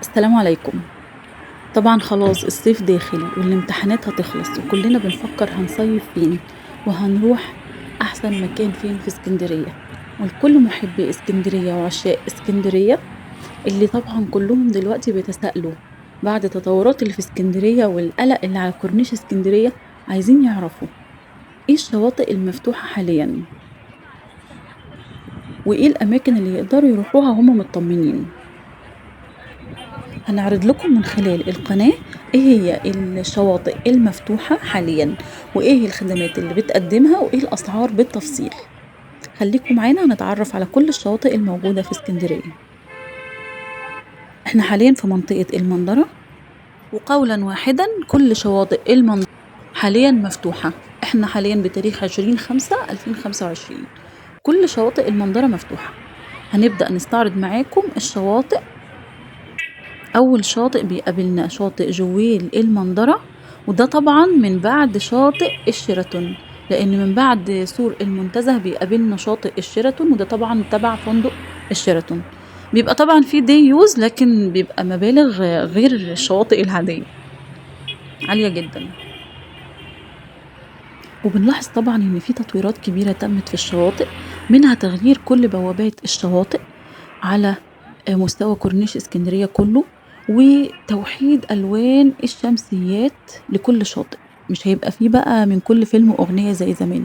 السلام عليكم. طبعا خلاص الصيف داخل والامتحانات هتخلص وكلنا بنفكر هنصيف فين وهنروح احسن مكان فين في اسكندرية. والكل محبي اسكندرية وعشاق اسكندرية اللي طبعا كلهم دلوقتي بيتساءلوا بعد التطورات اللي في اسكندرية والقلق اللي على كورنيش اسكندرية، عايزين يعرفوا ايه الشواطئ المفتوحة حاليا وايه الاماكن اللي يقدروا يروحوها هم مطمنين. هنعرض لكم من خلال القناة ايه هي الشواطئ المفتوحة حاليا وايه الخدمات اللي بتقدمها وايه الاسعار بالتفصيل. خليكم معانا نتعرف على كل الشواطئ الموجودة في اسكندرية. احنا حاليا في منطقة المنظرة، وقولا واحدا كل شواطئ المنظرة حاليا مفتوحة. احنا حاليا بتاريخ 20/5/2025 كل شواطئ المنظرة مفتوحة. هنبدأ نستعرض معاكم الشواطئ. أول شاطئ بيقابلنا شاطئ جويل المنظرة، وده طبعا من بعد شاطئ الشيراتون، لأن من بعد سور المنتزه بيقابلنا شاطئ الشيراتون، وده طبعا تبع فندق الشيراتون. بيبقى طبعا فيه دي يوز، لكن بيبقى مبالغ غير الشواطئ العادية عالية جدا. وبنلاحظ طبعا ان في تطويرات كبيرة تمت في الشواطئ، منها تغيير كل بوابات الشواطئ على مستوى كورنيش اسكندرية كله، وتوحيد ألوان الشمسيات لكل شاطئ. مش هيبقى فيه بقى من كل فيلم أغنية زي زمان،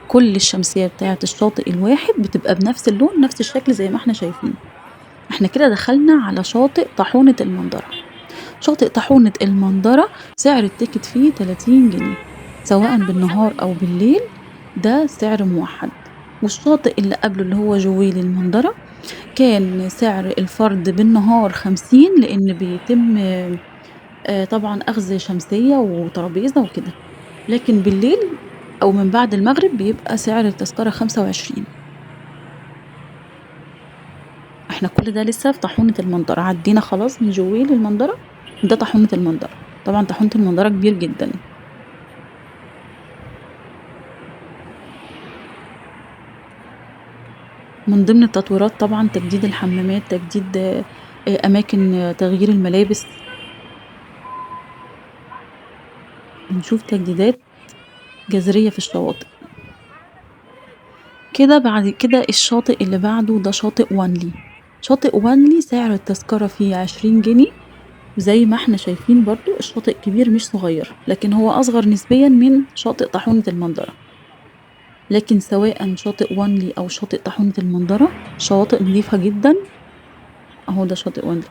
كل الشمسية بتاعت الشاطئ الواحد بتبقى بنفس اللون نفس الشكل زي ما احنا شايفين. احنا كده دخلنا على شاطئ طاحونة المنظرة. شاطئ طاحونة المنظرة سعر التيكت فيه 30 جنيه سواء بالنهار أو بالليل، ده سعر موحد. والشاطئ اللي قبله اللي هو جويل المنظرة كان سعر الفرد بالنهار 50، لأن بيتم طبعا أخذ شمسية وترابيزة وكده، لكن بالليل أو من بعد المغرب بيبقى سعر التذكرة 25. احنا كل ده لسه في طاحونة المنظرة، عدينا خلاص من جويل المنظرة، ده طاحونة المنظرة. طبعا طاحونة المنظرة كبير جدا. من ضمن التطويرات طبعا تجديد الحمامات، تجديد أماكن تغيير الملابس. بنشوف تجديدات جذرية في الشواطئ. كده بعد كده الشاطئ اللي بعده ده شاطئ وانلي. شاطئ وانلي سعر التذكرة فيه 20 جنيه، وزي ما احنا شايفين برضو الشاطئ كبير مش صغير، لكن هو أصغر نسبيا من شاطئ طاحونة المنظرة. لكن سواء شاطئ وانلي أو شاطئ طاحونة المنظرة شواطئ نظيفة جدا. اهو ده شاطئ وانلي،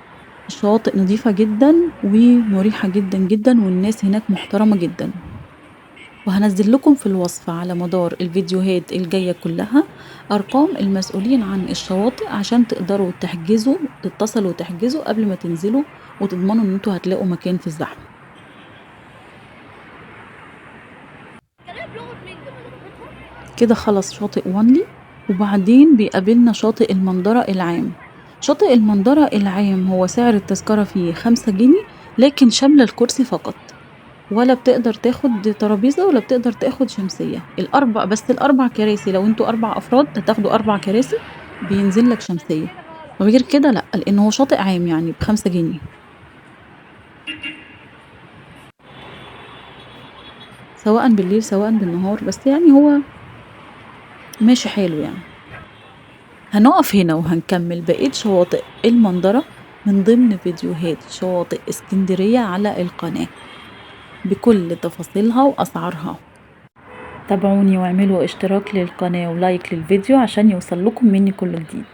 الشواطئ نظيفة جدا ومريحة جدا جدا، والناس هناك محترمة جدا. وهنزل لكم في الوصف على مدار الفيديوهات الجاية كلها أرقام المسؤولين عن الشواطئ عشان تقدروا تتصلوا وتحجزوا قبل ما تنزلوا، وتضمنوا ان انتوا هتلاقوا مكان في الزحمة. كده خلص شاطئ وانلي، وبعدين بيقابلنا شاطئ المنظرة العام. شاطئ المنظرة العام هو سعر التذكرة فيه 5 جنيه، لكن شاملة الكرسي فقط، ولا بتقدر تاخد ترابيزة ولا بتقدر تاخد شمسية. بس الأربع كراسي، لو انتوا 4 أفراد هتاخدوا 4 كراسي بينزل لك شمسية، وغير كده لأ، لأن هو شاطئ عام يعني ب5 جنيه سواء بالليل سواء بالنهار، بس يعني هو ماشي حاله يعني. هنقف هنا وهنكمل بقية شواطئ المنظرة من ضمن فيديوهات شواطئ اسكندرية على القناة بكل تفاصيلها وأسعارها. تابعوني واعملوا اشتراك للقناة ولايك للفيديو عشان يوصل لكم مني كل جديد.